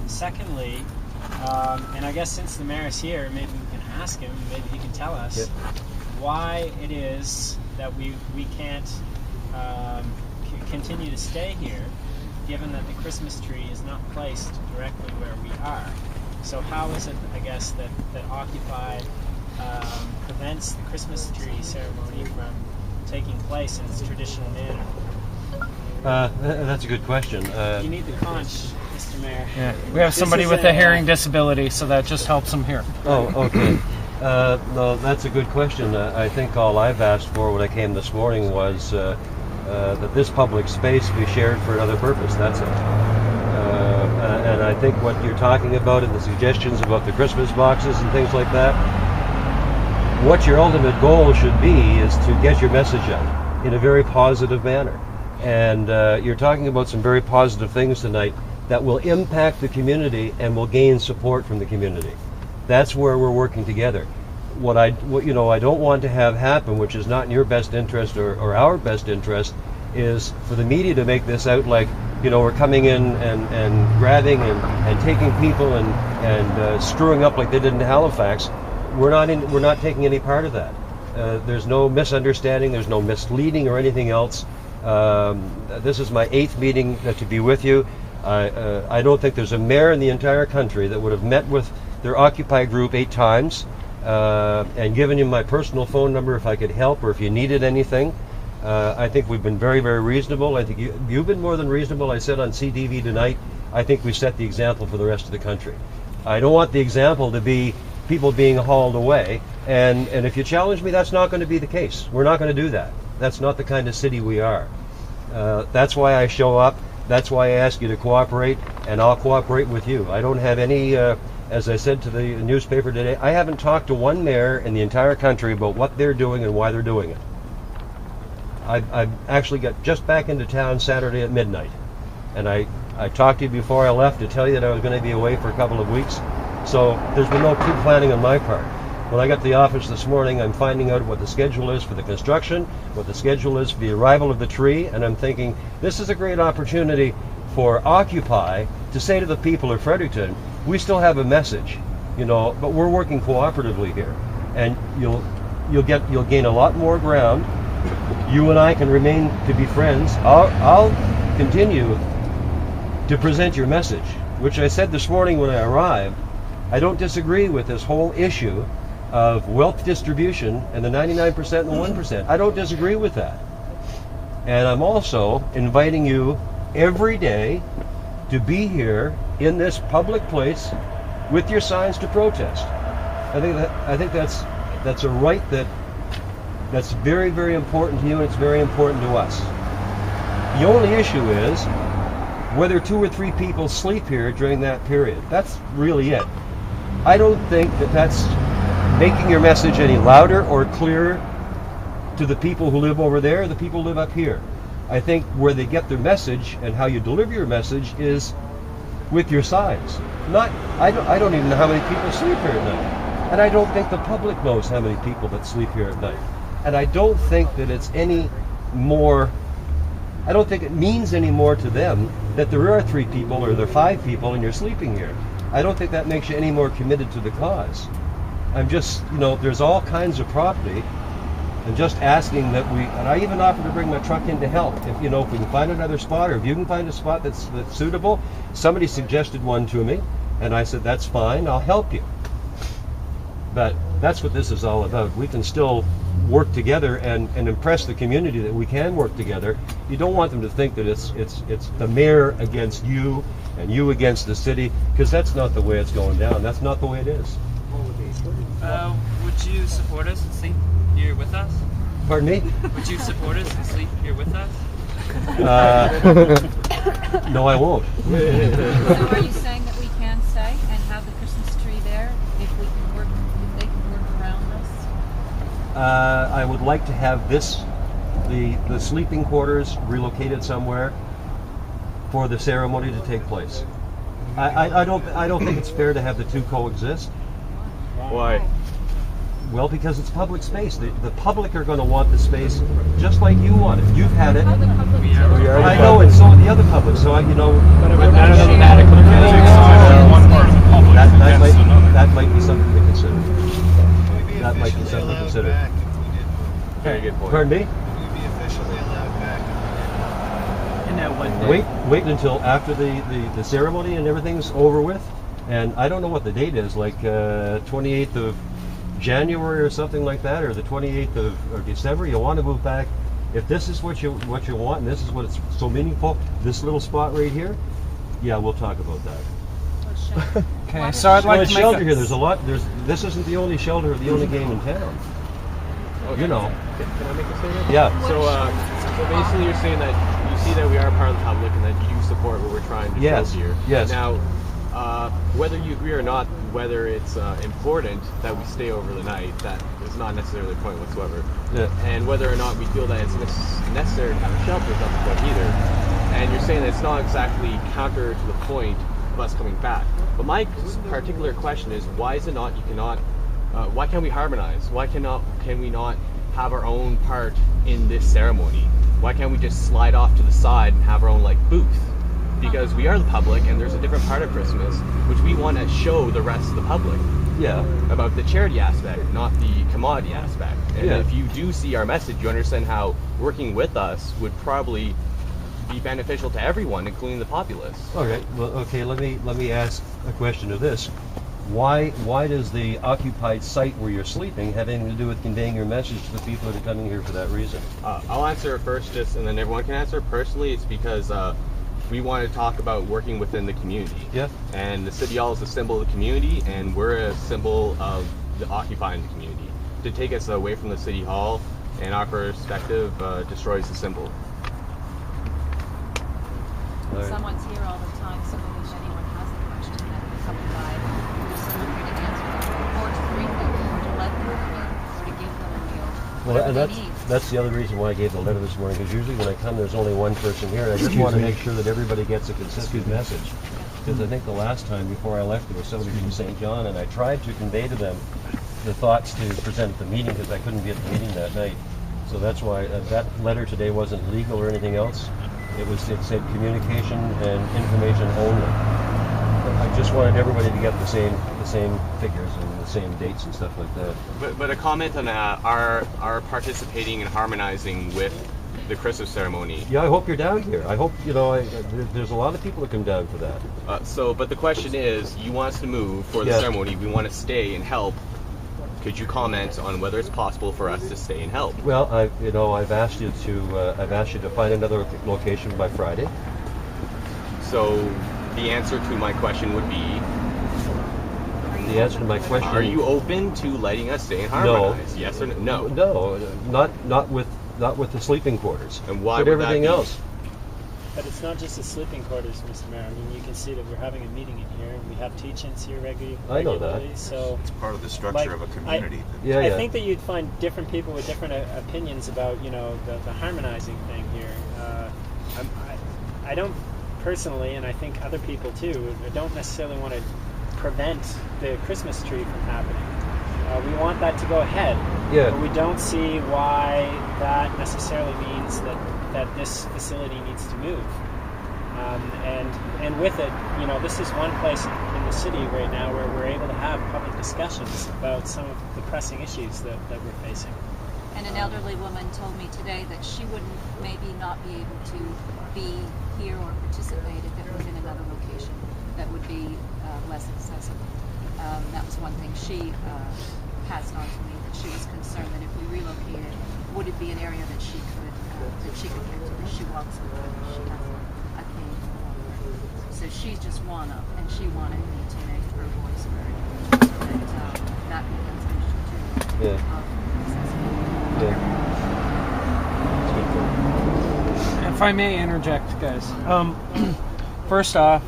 Secondly, and I guess since the mayor's here, maybe we can ask him, maybe he can tell us why it is that we can't continue to stay here, given that the Christmas tree is not placed directly where we are. So how is it, I guess, that Occupy prevents the Christmas tree ceremony from taking place in its traditional manner? That's a good question. You need the conch, Mr. Mayor. Yeah, we have somebody with a hearing disability, so that just helps him here. Oh, okay. No, that's a good question. I think all I've asked for when I came this morning was that this public space be shared for another purpose. That's it. And I think what you're talking about and the suggestions about the Christmas boxes and things like that, what your ultimate goal should be is to get your message out in a very positive manner. And you're talking about some very positive things tonight that will impact the community and will gain support from the community. That's where we're working together. What I don't want to have happen, which is not in your best interest or our best interest, is for the media to make this out like, we're coming in and grabbing and taking people and screwing up like they did in Halifax. We're not taking any part of that. There's no misunderstanding. There's no misleading or anything else. This is my 8th meeting to be with you. I don't think there's a mayor in the entire country that would have met with their Occupy group 8 times and given you my personal phone number if I could help or if you needed anything. I think we've been very, very reasonable. I think you've been more than reasonable. I said on CTV tonight, I think we set the example for the rest of the country. I don't want the example to be people being hauled away. And if you challenge me, that's not going to be the case. We're not going to do that. That's not the kind of city we are. That's why I show up. That's why I ask you to cooperate, and I'll cooperate with you. I don't have any, as I said to the newspaper today, I haven't talked to one mayor in the entire country about what they're doing and why they're doing it. I actually got just back into town Saturday at midnight, and I talked to you before I left to tell you that I was going to be away for a couple of weeks. So there's been no pre-planning on my part. When I got to the office this morning, I'm finding out what the schedule is for the construction, what the schedule is for the arrival of the tree, and I'm thinking, this is a great opportunity for Occupy to say to the people of Fredericton, we still have a message, but we're working cooperatively here, and you'll gain a lot more ground. You and I can remain to be friends. I'll continue to present your message, which I said this morning when I arrived. I don't disagree with this whole issue of wealth distribution and the 99% and the 1%. I don't disagree with that. And I'm also inviting you every day to be here in this public place with your signs to protest. I think that's a right that's very, very important to you, and it's very important to us. The only issue is whether 2 or 3 people sleep here during that period. That's really it. I don't think that's making your message any louder or clearer to the people who live over there, the people who live up here. I think where they get their message and how you deliver your message is with your signs. I don't even know how many people sleep here at night. And I don't think the public knows how many people that sleep here at night. And I don't think that it's any more, I don't think it means any more to them that there are 3 people or there are 5 people and you're sleeping here. I don't think that makes you any more committed to the cause. I'm just, there's all kinds of property, and just asking that and I even offered to bring my truck in to help. If we can find another spot, or if you can find a spot that's suitable. Somebody suggested one to me, and I said, that's fine, I'll help you. But that's what this is all about. We can still work together and impress the community that we can work together. You don't want them to think that it's the mayor against you and you against the city, because that's not the way it's going down. That's not the way it is. Would you support us and sleep here with us? Pardon me? Would you support us and sleep here with us? No, I won't. So are you saying that we can stay and have the Christmas tree there if they can work around us? I would like to have the sleeping quarters relocated somewhere for the ceremony to take place. I don't think it's fair to have the 2 coexist. Why? Well, because it's public space. The public are going to want the space just like you want it. You've had it. Other public We are I know, and so are the other public. So But that doesn't matter. Pardon me? Will you be officially allowed back? And now what day? Wait until after the ceremony and everything's over with. And I don't know what the date is, like 28th of January or something like that, or the 28th of December. You want to move back. If this is what you want, and this is what it's so meaningful, this little spot right here, yeah, we'll talk about that. Okay, so I'd Well, like it's to make shelter a, here. There's a lot. This isn't the only shelter or the only game in town. You know. Can I make a statement? Yeah. So basically, you're saying that you see that we are part of the public and that you support what we're trying to Yes. build here. Yes. Now, whether you agree or not, whether it's important that we stay over the night, that is not necessarily a point whatsoever. Yeah. And whether or not we feel that it's necessary to have a shelter is not the point either. And you're saying that it's not exactly counter to the point of us coming back. But my particular question is, why is it not? Why can't we harmonize? Why can we not have our own part in this ceremony? Why can't we just slide off to the side and have our own booth? Because we are the public, and there's a different part of Christmas which we want to show the rest of the public Yeah. about the charity aspect, not the commodity aspect. And Yeah. if you do see our message, you understand how working with us would probably be beneficial to everyone, including the populace. Okay. Well, okay. Let me ask a question of this. Why does the occupied site where you're sleeping have anything to do with conveying your message to the people that are coming here for that reason? I'll answer it first, and then everyone can answer. Personally, it's because we want to talk about working within the community. Yeah. And the City Hall is a symbol of the community, and we're a symbol of the occupying the community. To take us away from the City Hall, in our perspective, destroys the symbol. Someone's here all the time, so maybe if anyone has a question, then come by. There's someone here to answer them, or to greet them, or to let them in, or to give them a meal. Well, and Whatever they need. that's the other reason why I gave the letter this morning, because usually when I come, there's only one person here, and I just want to make sure that everybody gets a consistent message. Because I think the last time before I left, there was somebody from St. John, and I tried to convey to them the thoughts to present at the meeting, because I couldn't be at the meeting that night. So that's why that letter today wasn't legal or anything else. It said communication and information only. I just wanted everybody to get the same figures and the same dates and stuff like that. But a comment on our participating and harmonizing with the Christmas ceremony. Yeah, I hope you're down here. I hope, there's a lot of people that come down for that. But the question is, you want us to move for the Yeah. ceremony. We want to stay and help. Could you comment on whether it's possible for us to stay and help? Well, I've asked you to find another location by Friday. So the answer to my question would be, The answer to my question: are you open to letting us stay and harmonize? Yes or no? No, not with the sleeping quarters. And why but would that everything be? else? But it's not just the sleeping quarters, Mr. Mayor. I mean, you can see that we're having a meeting in here, and we have teach-ins here regularly. I know that. So It's part of the structure of a community. Yeah, I yeah. think that you'd find different people with different opinions about, the harmonizing thing here. I don't personally, and I think other people too, don't necessarily want to prevent the Christmas tree from happening. We want that to go ahead. Yeah. But we don't see why that necessarily means that this facility needs to move. And with it, this is one place in the city right now where we're able to have public discussions about some of the pressing issues that we're facing. And an elderly woman told me today that she wouldn't maybe not be able to be here or participate if it was in another location that would be less accessible. That was one thing she passed on to me, that she was concerned that if we relocated, would it be an area that she could get to? If she walks with her, she has a cane to walk with. So she's just one of, and she wanted me to make her voice heard, so that becomes an issue too. Yeah. If I may interject, guys. First off,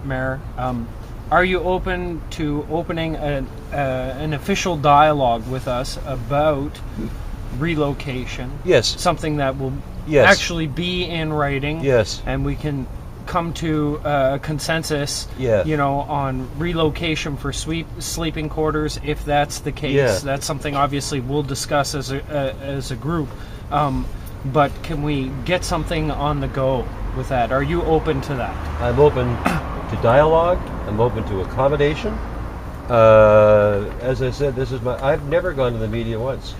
Mayor, are you open to opening an official dialogue with us about relocation? Yes. Something that will Yes. actually be in writing. Yes. And we can come to a consensus, Yeah. on relocation for sleeping quarters, if that's the case. Yeah. That's something obviously we'll discuss as a group. But can we get something on the go with that? Are you open to that? I'm open to dialogue. I'm open to accommodation. As I said, I've never gone to the media once.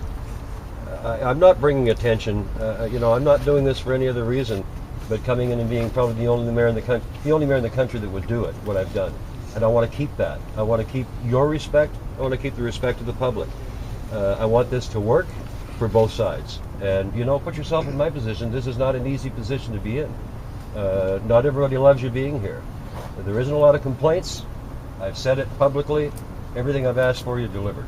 I'm not bringing attention. I'm not doing this for any other reason, but coming in and being probably the only mayor in the country that would do it. What I've done, and I want to keep that. I want to keep your respect. I want to keep the respect of the public. I want this to work for both sides. And put yourself in my position. This is not an easy position to be in. Not everybody loves you being here. There isn't a lot of complaints. I've said it publicly. Everything I've asked for, you delivered.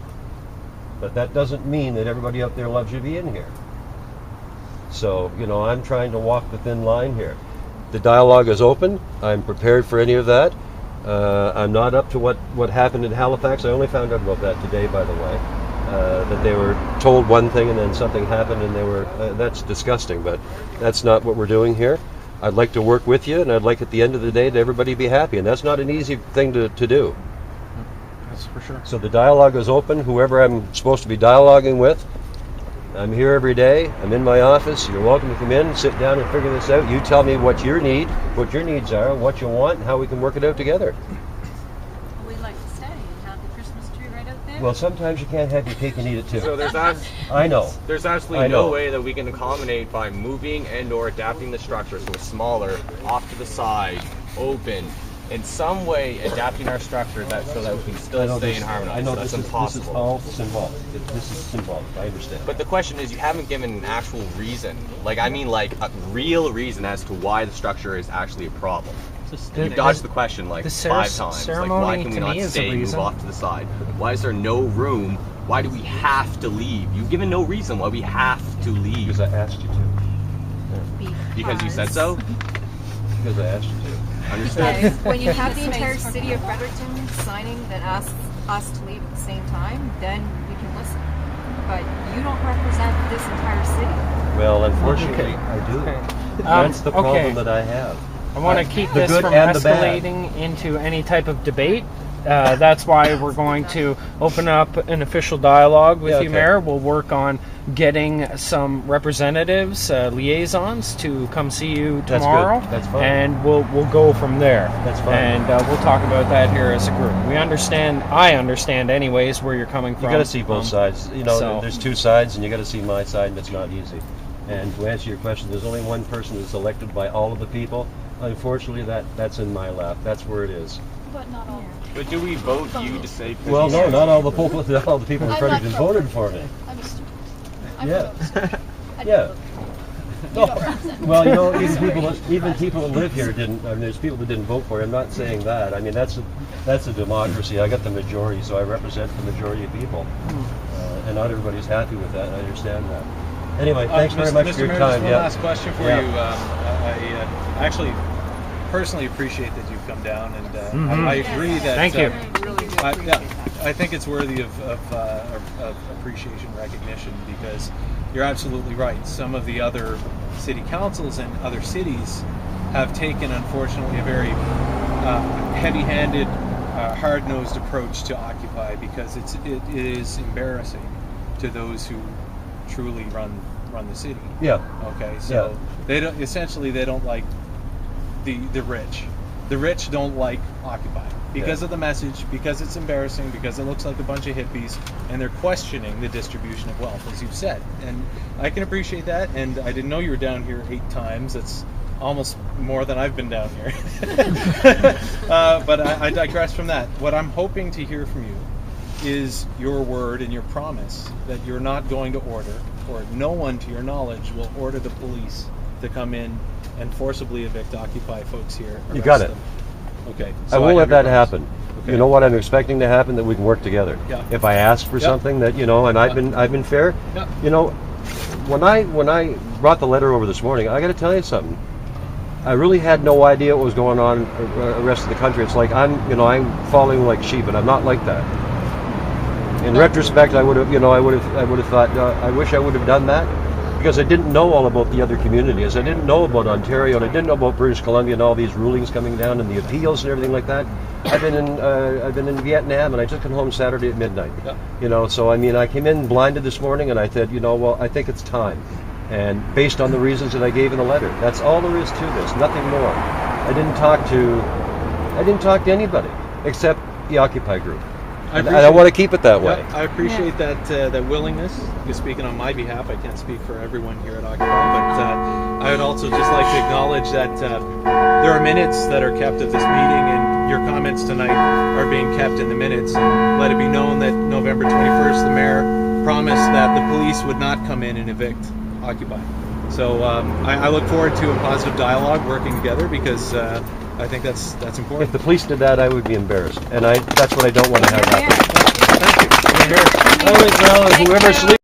But that doesn't mean that everybody out there loves you being here. So, I'm trying to walk the thin line here. The dialogue is open. I'm prepared for any of that. I'm not up to what happened in Halifax. I only found out about that today, by the way. That they were told one thing and then something happened and that's disgusting, but that's not what we're doing here. I'd like to work with you, and I'd like at the end of the day to everybody be happy, and that's not an easy thing to do. That's for sure. So the dialogue is open. Whoever I'm supposed to be dialoguing with, I'm here every day. I'm in my office. You're welcome to come in, sit down and figure this out. You tell me what your needs are, what you want, and how we can work it out together. We'd like to stay and have the Christmas tree right out there. Well, sometimes you can't have your cake and eat it too. So I know. There's absolutely no way that we can accommodate by moving and/or adapting the structure so it's smaller, off to the side, open, in some way adapting our structure so that we can still stay in harmony. I know that's This impossible. is all symbolic. This is symbolic. I understand. But the question is, you haven't given an actual reason. Like a real reason as to why the structure is actually a problem. You've dodged the question like 5 times. Like, why can we not stay and move off to the side? Why is there no room? Why do we have to leave? You've given no reason why we have to leave. Because I asked you to. Because you said so? Because I asked you to. Understand? When you have the entire city of Fredericton signing that asks us to leave at the same time, then we can listen. But you don't represent this entire city. Well, unfortunately, I do. That's the problem that I have. I want to keep The this good from and the bad. escalating into any type of debate. That's why we're going to open up an official dialogue with you, Mayor. We'll work on getting some representatives, liaisons, to come see you tomorrow. That's good. That's fine. And we'll go from there. That's fine. And we'll talk about that here as a group. I understand anyways where you're coming from. You got to see both sides. so- There's two sides, and you got to see my side, and it's not easy. And to answer your question, there's only one person that's elected by all of the people. Unfortunately, that's in my lap. That's where it is. But not all. But do we vote you to say? Well, no, not all the people. Not all the people in Fredericton voted for me. I'm a student. I'm Yeah. I Yeah. vote. No. don't represent me. Well, even people that live here didn't. I mean, there's people that didn't vote for you. I'm not saying that. I mean, that's a democracy. I got the majority, so I represent the majority of people, and not everybody's happy with that. I understand that. Anyway, thanks very much for your time. One last question for Yeah. you. I actually personally appreciate that you've come down, and I agree that. Thank you. I think it's worthy of appreciation, recognition, because you're absolutely right. Some of the other city councils in other cities have taken, unfortunately, a very heavy-handed, hard-nosed approach to Occupy, because it is embarrassing to those who truly run the city. Yeah. Okay, so they don't like the rich. The rich don't like Occupy because of the message, because it's embarrassing, because it looks like a bunch of hippies, and they're questioning the distribution of wealth, as you've said. And I can appreciate that, and I didn't know you were down here 8 times. That's almost more than I've been down here. But I digress from that. What I'm hoping to hear from you is your word and your promise that you're not going to order, or no one to your knowledge will order the police to come in and forcibly evict Occupy folks here. You got arrest it. them. Okay. I won't let that happen. Okay. You know what I'm expecting to happen? That we can work together. Yeah. If I ask for something that and I've been fair. Yeah. When I brought the letter over this morning, I got to tell you something. I really had no idea what was going on the rest of the country. It's like I'm following like sheep, and I'm not like that. In retrospect, I would have thought, I wish I would have done that, because I didn't know all about the other communities. I didn't know about Ontario, and I didn't know about British Columbia and all these rulings coming down and the appeals and everything like that. I've been in Vietnam, and I just come home Saturday at midnight. Yeah. So I came in blinded this morning, and I said, well, I think it's time. And based on the reasons that I gave in the letter, that's all there is to this, nothing more. I didn't talk to anybody except the Occupy group. I want to keep it that way. I appreciate that willingness. You're speaking on my behalf. I can't speak for everyone here at Occupy, but I would also just like to acknowledge that there are minutes that are kept at this meeting, and your comments tonight are being kept in the minutes. And let it be known that November 21st, the mayor promised that the police would not come in and evict Occupy. So I look forward to a positive dialogue working together, because I think that's important. If the police did that, I would be embarrassed, and that's what I don't want to have happen. Thank you. Well, whoever sleeps.